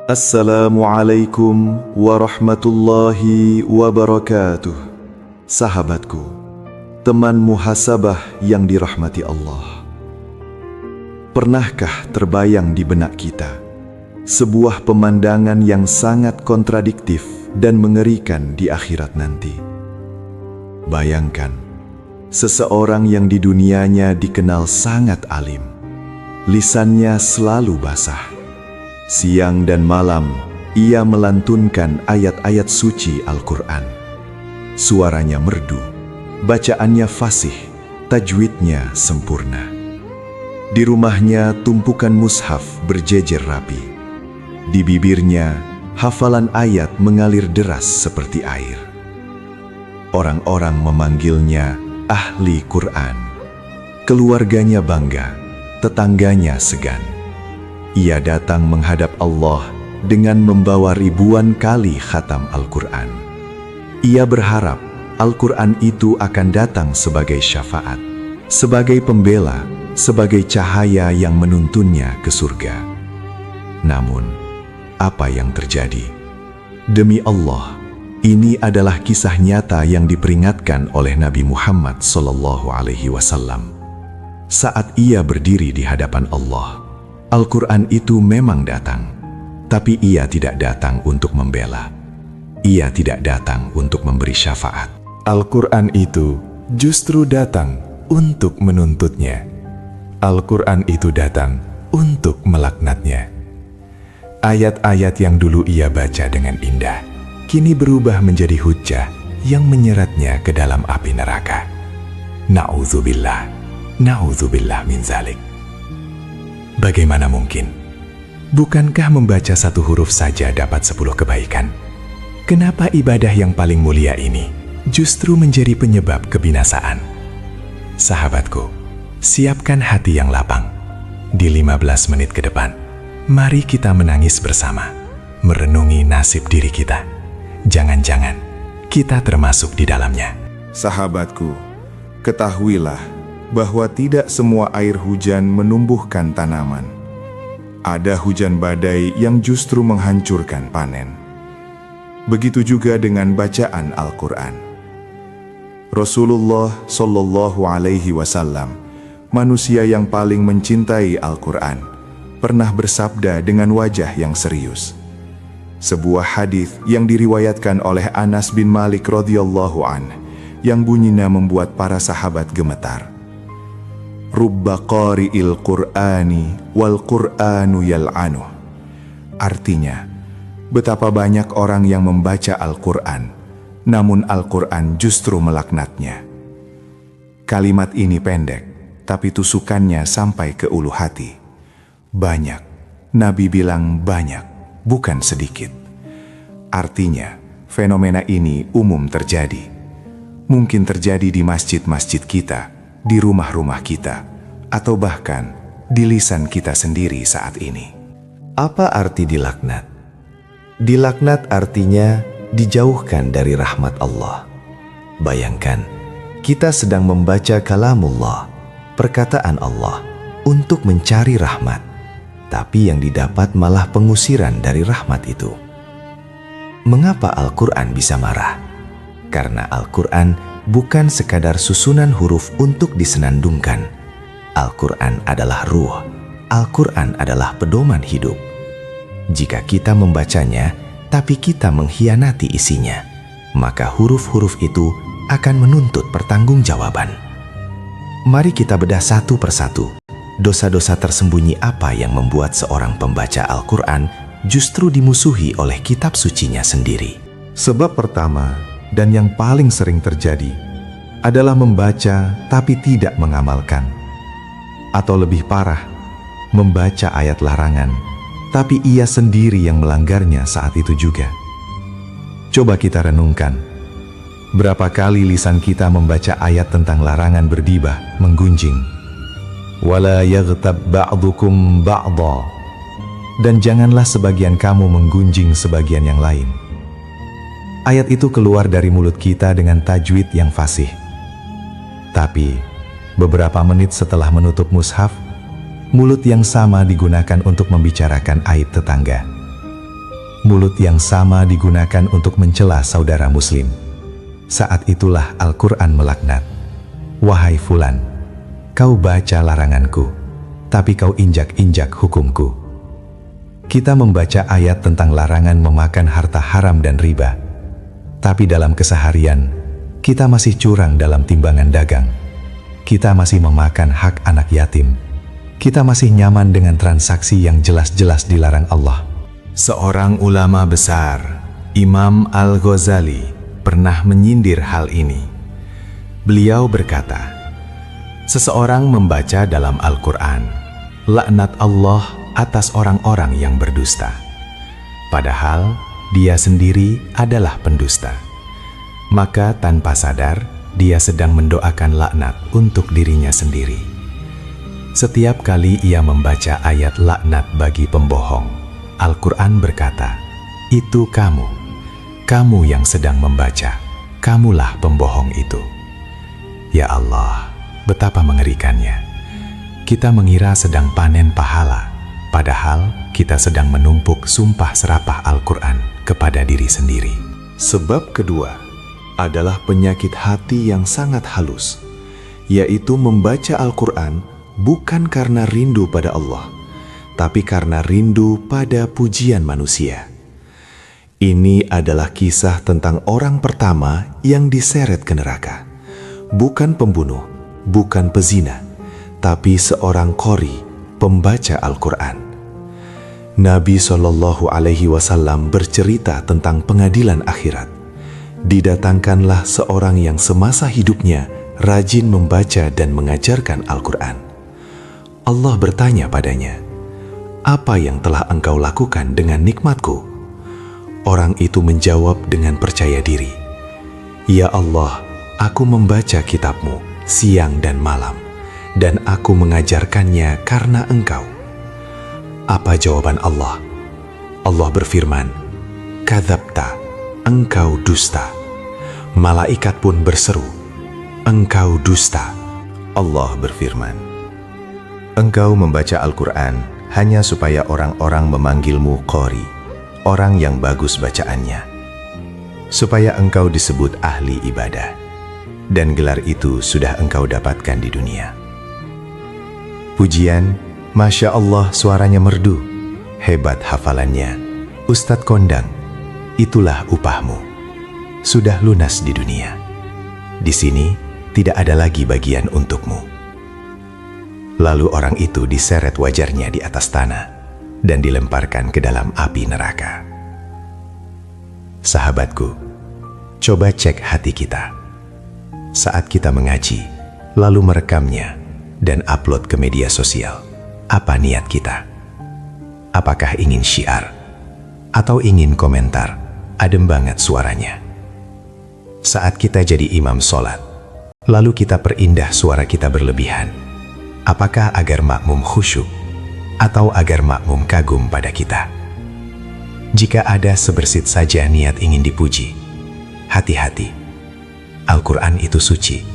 Assalamualaikum warahmatullahi wabarakatuh. Sahabatku, teman muhasabah yang dirahmati Allah. Pernahkah terbayang di benak kita sebuah pemandangan yang sangat kontradiktif dan mengerikan di akhirat nanti? Bayangkan, seseorang yang di dunianya dikenal sangat alim, lisannya selalu basah. Siang dan malam, ia melantunkan ayat-ayat suci Al-Quran. Suaranya merdu, bacaannya fasih, tajwidnya sempurna. Di rumahnya tumpukan mushaf berjejer rapi. Di bibirnya, hafalan ayat mengalir deras seperti air. Orang-orang memanggilnya ahli Quran. Keluarganya bangga, tetangganya segan. Ia datang menghadap Allah dengan membawa ribuan kali khatam Al-Quran. Ia berharap Al-Quran itu akan datang sebagai syafaat, sebagai pembela, sebagai cahaya yang menuntunnya ke surga. Namun, apa yang terjadi? Demi Allah, ini adalah kisah nyata yang diperingatkan oleh Nabi Muhammad SAW. Saat ia berdiri di hadapan Allah, Al-Quran itu memang datang, tapi ia tidak datang untuk membela. Ia tidak datang untuk memberi syafaat. Al-Quran itu justru datang untuk menuntutnya. Al-Quran itu datang untuk melaknatnya. Ayat-ayat yang dulu ia baca dengan indah, kini berubah menjadi hujjah yang menyeretnya ke dalam api neraka. Na'udzubillah, na'udzubillah min zalik. Bagaimana mungkin? Bukankah membaca satu huruf saja dapat 10 kebaikan? Kenapa ibadah yang paling mulia ini justru menjadi penyebab kebinasaan? Sahabatku, siapkan hati yang lapang. Di 15 menit ke depan, mari kita menangis bersama, merenungi nasib diri kita. Jangan-jangan kita termasuk di dalamnya. Sahabatku, ketahuilah bahwa tidak semua air hujan menumbuhkan tanaman. Ada hujan badai yang justru menghancurkan panen. Begitu juga dengan bacaan Al-Quran. Rasulullah SAW, manusia yang paling mencintai Al-Quran, pernah bersabda dengan wajah yang serius. Sebuah hadis yang diriwayatkan oleh Anas bin Malik radhiyallahu an, yang bunyinya membuat para sahabat gemetar. Rubba qari'il Qur'ani wal Qur'anu yal'anuh. Artinya, betapa banyak orang yang membaca Al-Quran, namun Al-Quran justru melaknatnya. Kalimat ini pendek, tapi tusukannya sampai ke ulu hati. Banyak, Nabi bilang banyak, bukan sedikit. Artinya, fenomena ini umum terjadi. Mungkin terjadi di masjid-masjid kita, di rumah-rumah kita, atau bahkan di lisan kita sendiri saat ini. Apa arti dilaknat? Dilaknat artinya dijauhkan dari rahmat Allah. Bayangkan, kita sedang membaca kalamullah, perkataan Allah, untuk mencari rahmat, tapi yang didapat malah pengusiran dari rahmat itu. Mengapa Al-Quran bisa marah? Karena Al-Quran bukan sekadar susunan huruf untuk disenandungkan. Al-Quran adalah ruh. Al-Quran adalah pedoman hidup. Jika kita membacanya, tapi kita mengkhianati isinya, maka huruf-huruf itu akan menuntut pertanggungjawaban. Mari kita bedah satu persatu. Dosa-dosa tersembunyi apa yang membuat seorang pembaca Al-Quran justru dimusuhi oleh kitab sucinya sendiri? Sebab pertama, dan yang paling sering terjadi, adalah membaca tapi tidak mengamalkan. Atau lebih parah, membaca ayat larangan, tapi ia sendiri yang melanggarnya saat itu juga. Coba kita renungkan, berapa kali lisan kita membaca ayat tentang larangan berdibah, menggunjing. Wala yaghtab ba'dukum ba'dha. Dan janganlah sebagian kamu menggunjing sebagian yang lain. Ayat itu keluar dari mulut kita dengan tajwid yang fasih. Tapi, beberapa menit setelah menutup mushaf, mulut yang sama digunakan untuk membicarakan aib tetangga. Mulut yang sama digunakan untuk mencela saudara muslim. Saat itulah Al-Quran melaknat. Wahai fulan, kau baca laranganku, tapi kau injak-injak hukumku. Kita membaca ayat tentang larangan memakan harta haram dan riba, tapi dalam keseharian, kita masih curang dalam timbangan dagang. Kita masih memakan hak anak yatim. Kita masih nyaman dengan transaksi yang jelas-jelas dilarang Allah. Seorang ulama besar, Imam Al-Ghazali, pernah menyindir hal ini. Beliau berkata, seseorang membaca dalam Al-Quran, laknat Allah atas orang-orang yang berdusta. Padahal dia sendiri adalah pendusta. Maka tanpa sadar, dia sedang mendoakan laknat untuk dirinya sendiri. Setiap kali ia membaca ayat laknat bagi pembohong, Al-Quran berkata, itu kamu yang sedang membaca, kamulah pembohong itu. Ya Allah, betapa mengerikannya. Kita mengira sedang panen pahala, padahal kita sedang menumpuk sumpah serapah Al-Quran kepada diri sendiri. Sebab kedua adalah penyakit hati yang sangat halus, yaitu membaca Al-Quran bukan karena rindu pada Allah, tapi karena rindu pada pujian manusia. Ini adalah kisah tentang orang pertama yang diseret ke neraka. Bukan pembunuh, bukan pezina, tapi seorang qori, pembaca Al-Quran. Nabi SAW bercerita tentang pengadilan akhirat. Didatangkanlah seorang yang semasa hidupnya rajin membaca dan mengajarkan Al-Quran. Allah bertanya padanya, apa yang telah engkau lakukan dengan nikmatku? Orang itu menjawab dengan percaya diri, ya Allah, aku membaca kitabmu siang dan malam, dan aku mengajarkannya karena engkau. Apa jawaban Allah? Allah berfirman, kadzabta, engkau dusta. Malaikat pun berseru, engkau dusta. Allah berfirman, engkau membaca Al-Quran hanya supaya orang-orang memanggilmu qori, orang yang bagus bacaannya, supaya engkau disebut ahli ibadah, dan gelar itu sudah engkau dapatkan di dunia. Pujian, Masya Allah, suaranya merdu, hebat hafalannya, Ustadz kondang, itulah upahmu, sudah lunas di dunia. Di sini tidak ada lagi bagian untukmu. Lalu orang itu diseret wajarnya di atas tanah dan dilemparkan ke dalam api neraka. Sahabatku, coba cek hati kita. Saat kita mengaji, lalu merekamnya dan upload ke media sosial, apa niat kita? Apakah ingin syiar? Atau ingin komentar, adem banget suaranya? Saat kita jadi imam sholat, lalu kita perindah suara kita berlebihan, apakah agar makmum khusyuk atau agar makmum kagum pada kita? Jika ada sebersit saja niat ingin dipuji, hati-hati. Al-Quran itu suci.